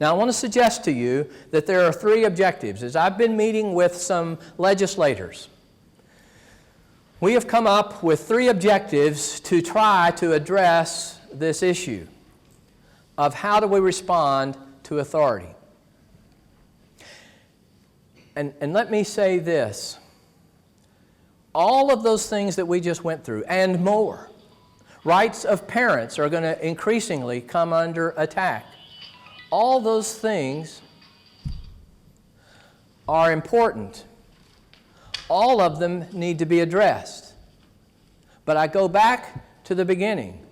Now, I want to suggest to you that there are three objectives. As I've been meeting with some legislators, we have come up with three objectives to try to address this issue of how do we respond to authority. And let me say this. All of those things that we just went through and more, rights of parents are going to increasingly come under attack. All those things are important. All of them need to be addressed. But I go back to the beginning,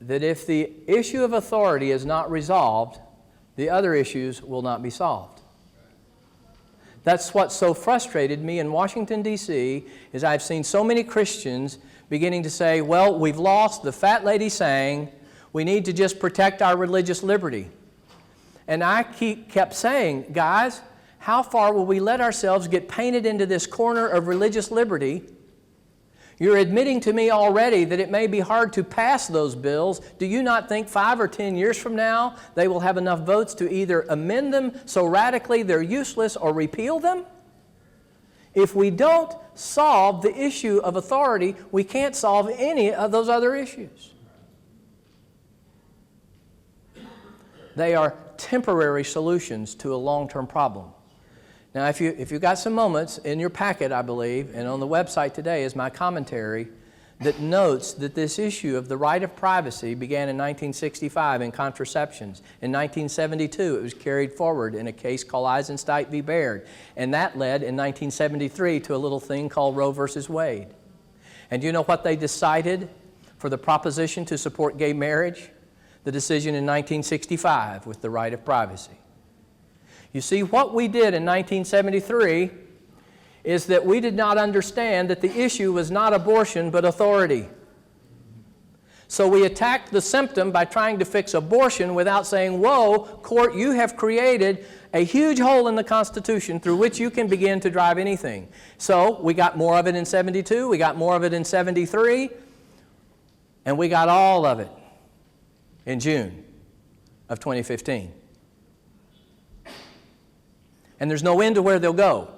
that if the issue of authority is not resolved, the other issues will not be solved. That's what so frustrated me in Washington, D.C., is I've seen so many Christians beginning to say, well, we've lost. The fat lady sang, we need to just protect our religious liberty. And I kept saying, guys, how far will we let ourselves get painted into this corner of religious liberty? You're admitting to me already that it may be hard to pass those bills. Do you not think 5 or 10 years from now they will have enough votes to either amend them so radically they're useless or repeal them? If we don't solve the issue of authority, we can't solve any of those other issues. They are temporary solutions to a long-term problem. Now, if you've got some moments in your packet, I believe, and on the website today is my commentary that notes that this issue of the right of privacy began in 1965 in contraceptions. In 1972, it was carried forward in a case called Eisenstein v. Baird, and that led in 1973 to a little thing called Roe versus Wade. And you know what they decided for the proposition to support gay marriage? The decision in 1965 with the right of privacy. You see, what we did in 1973 is that we did not understand that the issue was not abortion but authority. So we attacked the symptom by trying to fix abortion without saying, whoa, court, you have created a huge hole in the Constitution through which you can begin to drive anything. So we got more of it in 72, we got more of it in 73, and we got all of it in June of 2015. And there's no end to where they'll go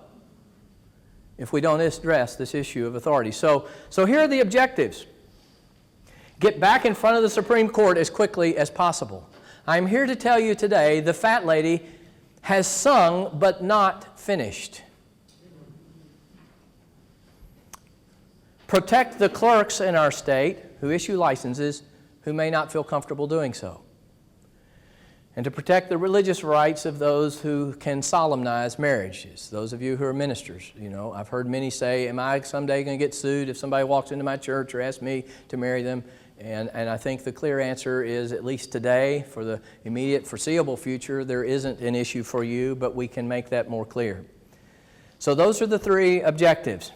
if we don't address this issue of authority. So here are the objectives. Get back in front of the Supreme Court as quickly as possible. I'm here to tell you today the fat lady has sung but not finished. Protect the clerks in our state who issue licenses who may not feel comfortable doing so. And to protect the religious rights of those who can solemnize marriages. Those of you who are ministers, you know, I've heard many say, am I someday going to get sued if somebody walks into my church or asks me to marry them? And I think the clear answer is, at least today, for the immediate foreseeable future, there isn't an issue for you, but we can make that more clear. So those are the three objectives.